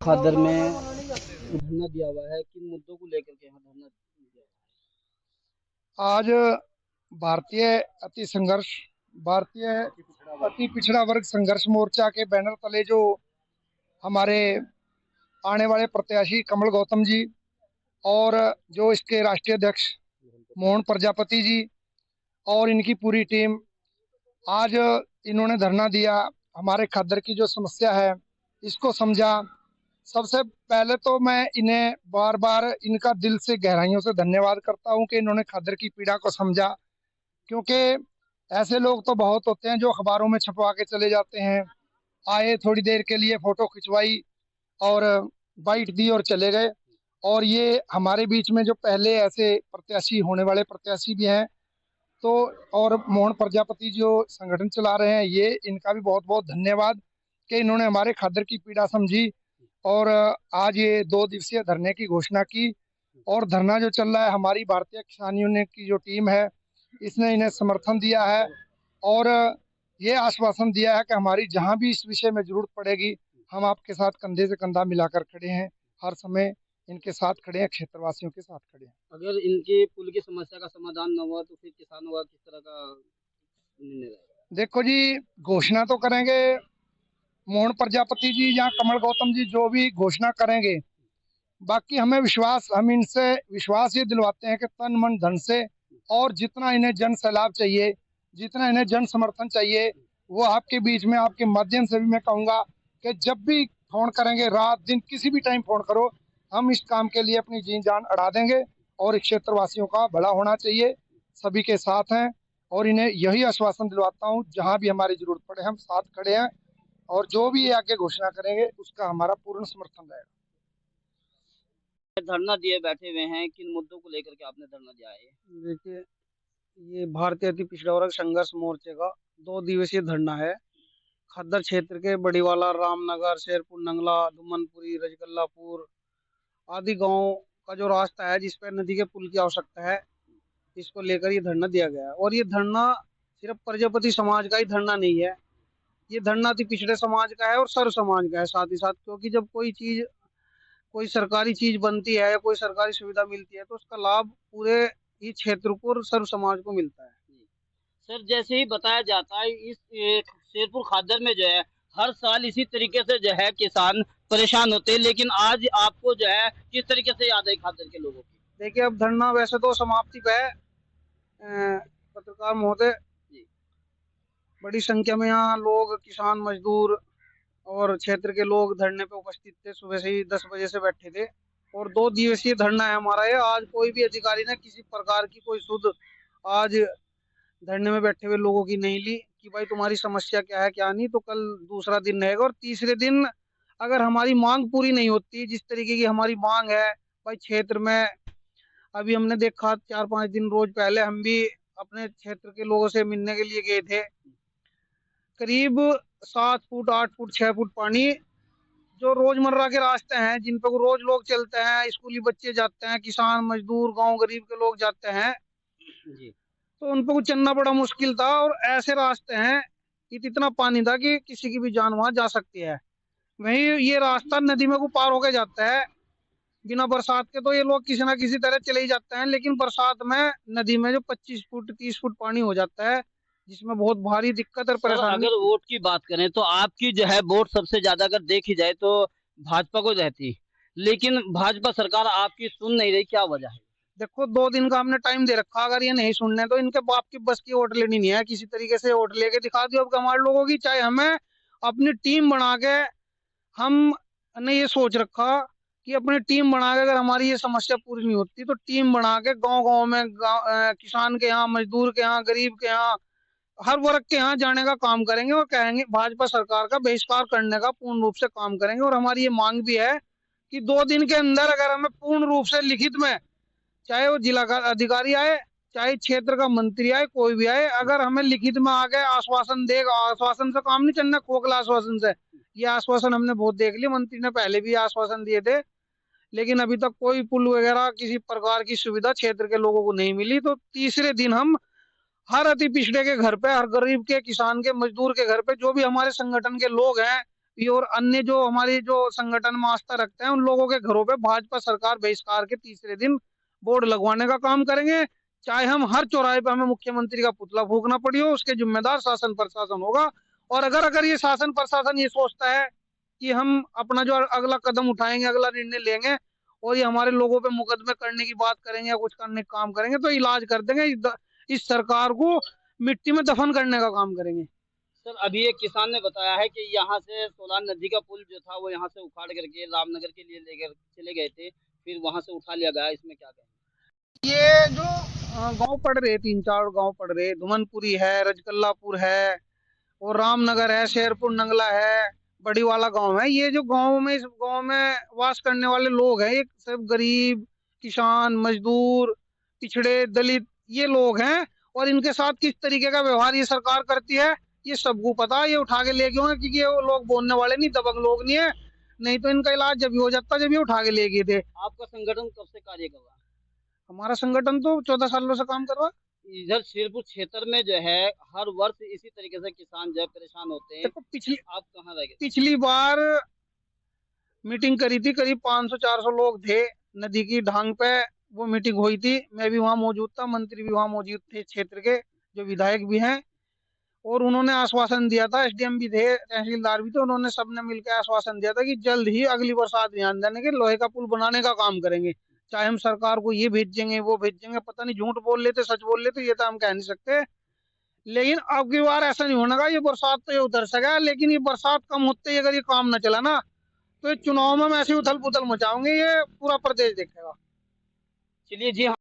खादर में धरना दिया हुआ है, किन मुद्दों को लेकर के यहाँ धरना दिया आज भारतीय अति संघर्ष भारतीय अति पिछड़ा वर्ग संघर्ष मोर्चा के बैनर तले जो हमारे आने वाले प्रत्याशी कमल गौतम जी और जो इसके राष्ट्रीय अध्यक्ष मोहन प्रजापति जी और इनकी पूरी टीम आज इन्होंने धरना दिया। हमारे खादर की जो समस्या है इसको समझा। सबसे पहले तो मैं इन्हें बार बार इनका दिल से गहराइयों से धन्यवाद करता हूं कि इन्होंने खादर की पीड़ा को समझा, क्योंकि ऐसे लोग तो बहुत होते हैं जो अखबारों में छपवा के चले जाते हैं, आए थोड़ी देर के लिए फोटो खिंचवाई और बाइट दी और चले गए। और ये हमारे बीच में जो पहले ऐसे प्रत्याशी होने वाले प्रत्याशी भी हैं तो, और मोहन प्रजापति जो संगठन चला रहे हैं, ये इनका भी बहुत बहुत धन्यवाद कि इन्होंने हमारे खादर की पीड़ा समझी और आज ये 2 दिवसीय धरने की घोषणा की। और धरना जो चल रहा है, हमारी भारतीय किसान यूनियन की जो टीम है इसने इन्हें समर्थन दिया है और ये आश्वासन दिया है कि हमारी जहां भी इस विषय में जरूरत पड़ेगी हम आपके साथ कंधे से कंधा मिलाकर खड़े हैं, हर समय इनके साथ खड़े हैं, क्षेत्रवासियों के साथ खड़े हैं। अगर इनके पुल की समस्या का समाधान न हुआ तो फिर किसानों का किस तरह का निर्णय रहेगा? देखो जी, घोषणा तो करेंगे मोहन प्रजापति जी या कमल गौतम जी, जो भी घोषणा करेंगे। बाकी हम इनसे विश्वास ये दिलवाते हैं कि तन मन धन से और जितना इन्हें जन सैलाब चाहिए, जितना इन्हें जन समर्थन चाहिए, वो आपके बीच में आपके माध्यम से भी मैं कहूँगा कि जब भी फोन करेंगे, रात दिन किसी भी टाइम फोन करो, हम इस काम के लिए अपनी जीन जान अड़ा देंगे। और इस क्षेत्रवासियों का भला होना चाहिए, सभी के साथ हैं और इन्हें यही आश्वासन दिलवाता हूँ जहाँ भी हमारी जरूरत पड़े हम साथ खड़े हैं और जो भी ये आगे घोषणा करेंगे उसका हमारा पूर्ण समर्थन रहेगा। धरना दिए बैठे हुए हैं, किन मुद्दों को लेकर के आपने धरना दिया है? देखिए, ये भारतीय अति पिछड़ा वर्ग संघर्ष मोर्चे का 2 दिवसीय धरना है। खद्दर क्षेत्र के बड़ीवाला, रामनगर, शेरपुर, नंगला, दुम्मनपुरी, रजगल्लापुर आदि गांव का जो रास्ता है जिस पर नदी के पुल की आवश्यकता है, इसको लेकर ये धरना दिया गया है। और ये धरना सिर्फ प्रजापति समाज का ही धरना नहीं है, ये धरना अति पिछड़े समाज का है और सर्व समाज का है साथ ही साथ। क्योंकि जब कोई सरकारी चीज बनती है या कोई सरकारी सुविधा मिलती है तो उसका लाभ पूरे इस क्षेत्र को और सर्व समाज को मिलता है। सर, जैसे ही बताया जाता है इस शेरपुर खादर में जो है हर साल इसी तरीके से जो है किसान परेशान होते हैं, लेकिन आज आपको जो है किस तरीके से याद है खादर के लोगों की? देखिए, अब धरना वैसे तो समाप्ति पे है। पत्रकार महोदय, बड़ी संख्या में यहाँ लोग, किसान, मजदूर और क्षेत्र के लोग धरने पे उपस्थित थे। सुबह से ही 10 बजे से बैठे थे और 2 दिवसीय धरना है हमारा ये। आज कोई भी अधिकारी ने किसी प्रकार की कोई सुध आज धरने में बैठे हुए लोगों की नहीं ली कि भाई तुम्हारी समस्या क्या है क्या नहीं। तो कल दूसरा दिन रहेगा और तीसरे दिन अगर हमारी मांग पूरी नहीं होती, जिस तरीके की हमारी मांग है भाई क्षेत्र में, अभी हमने देखा 4-5 दिन रोज पहले हम भी अपने क्षेत्र के लोगों से मिलने के लिए गए थे। करीब 7 फुट, 8 फुट, 6 फुट पानी जो रोजमर्रा के रास्ते हैं जिन पर रोज लोग चलते हैं, स्कूली बच्चे जाते हैं, किसान, मजदूर, गांव गरीब के लोग जाते हैं जी। तो उन पर चलना बड़ा मुश्किल था। और ऐसे रास्ते हैं, इतना पानी था कि किसी की भी जान वहां जा सकती है। वहीं ये रास्ता नदी में को पार होके जाता है। बिना बरसात के तो ये लोग किसी ना किसी तरह चले ही जाते हैं, लेकिन बरसात में नदी में जो 25 फुट 30 फुट पानी हो जाता है, जिसमें बहुत भारी दिक्कत और परेशानी। अगर वोट की बात करें तो आपकी जो है वोट सबसे ज्यादा अगर देखी जाए तो भाजपा को रहती, लेकिन भाजपा सरकार आपकी सुन नहीं रही, क्या वजह है? देखो, 2 दिन का हमने टाइम दे रखा, अगर ये नहीं सुनने तो इनके बाप की बस की वोट लेनी नहीं है। किसी तरीके से वोट लेके दिखा दियो अब हमारे लोगों की, चाहे हमें अपनी टीम बना के, हमने ये सोच रखा कि अपनी टीम बना के अगर हमारी ये समस्या पूरी नहीं होती तो टीम बना के गांव गांव में किसान के यहाँ, मजदूर के यहाँ, गरीब के यहाँ, हर वर्ग के यहाँ जाने का काम करेंगे और कहेंगे भाजपा सरकार का बहिष्कार करने का पूर्ण रूप से काम करेंगे। और हमारी ये मांग भी है कि 2 दिन के अंदर अगर हमें पूर्ण रूप से लिखित में, चाहे वो जिला का अधिकारी आए, चाहे क्षेत्र का मंत्री आए, कोई भी आए, अगर हमें लिखित में आ गए आश्वासन देगा, आश्वासन से काम नहीं चलना, खोखला आश्वासन से। ये आश्वासन हमने बहुत देख लिया, मंत्री ने पहले भी आश्वासन दिए थे, लेकिन अभी तक कोई पुल वगैरह किसी प्रकार की सुविधा क्षेत्र के लोगों को नहीं मिली। तो तीसरे दिन हम हर अति पिछड़े के घर पे, हर गरीब के, किसान के, मजदूर के घर पे, जो भी हमारे संगठन के लोग हैं, बीजेपी और अन्य जो हमारे जो संगठन में आस्था रखते हैं उन लोगों के घरों पे भाजपा सरकार बहिष्कार के तीसरे दिन बोर्ड लगवाने का काम करेंगे। चाहे हम हर चौराहे पे हमें मुख्यमंत्री का पुतला फूकना पड़ी हो, उसके जिम्मेदार शासन प्रशासन होगा। और अगर ये शासन प्रशासन ये सोचता है कि हम अपना जो अगला कदम उठाएंगे, अगला निर्णय लेंगे और ये हमारे लोगों पे मुकदमे करने की बात करेंगे या कुछ करने का काम करेंगे, तो इलाज कर देंगे, इस सरकार को मिट्टी में दफन करने का काम करेंगे। सर, अभी एक किसान ने बताया है कि यहाँ से सोलान नदी का पुल जो था वो यहाँ से उखाड़ करके रामनगर के लिए लेकर चले गए थे, फिर वहां से उठा लिया गया, इसमें क्या कहेंगे? ये जो गांव पड़ रहे, 3-4 गांव पड़ रहे, धुमनपुरी है, रजकल्लापुर है और रामनगर है, शेरपुर नंगला है, बड़ी वाला गांव है। ये जो गांव में, इस गांव में वास करने वाले लोग हैं, ये सब गरीब किसान, मजदूर, पिछड़े, दलित ये लोग हैं। और इनके साथ किस तरीके का व्यवहार ये सरकार करती है ये सबको पता है। ये उठा के ले गए होंगे क्योंकि ये लोग बोलने वाले नहीं, दबंग लोग नहीं है, नहीं तो इनका इलाज जब भी हो जाता जब ये उठा के ले गए थे। आपका संगठन कब से कार्य कर रहा है? हमारा संगठन तो 14 सालों से काम कर रहा है। इधर शेरपुर क्षेत्र में जो है हर वर्ष इसी तरीके से किसान जो है परेशान होते हैं। देखो आप कहाँ रह गए? पिछली बार मीटिंग करी थी, करीब 500-400 लोग थे नदी की ढांग पे, वो मीटिंग हुई थी, मैं भी वहां मौजूद था, मंत्री भी वहां मौजूद थे, क्षेत्र के जो विधायक भी हैं, और उन्होंने आश्वासन दिया था, एसडीएम भी थे, तहसीलदार भी थे, उन्होंने सबने मिलकर आश्वासन दिया था कि जल्द ही अगली बरसात ध्यान देने के लोहे का पुल बनाने का काम करेंगे। चाहे हम सरकार को ये भेजेंगे वो भेजेंगे, पता नहीं झूठ बोल लेते सच बोल लेते, ये तो हम कह नहीं सकते। लेकिन अब की बार ऐसा नहीं होने का, ये बरसात तो ये उतर सका, लेकिन ये बरसात कम होते ही अगर ये काम न चला ना तो चुनाव में ऐसे उथल पुथल मचाओगे, ये पूरा प्रदेश देखेगा। चलिए जी।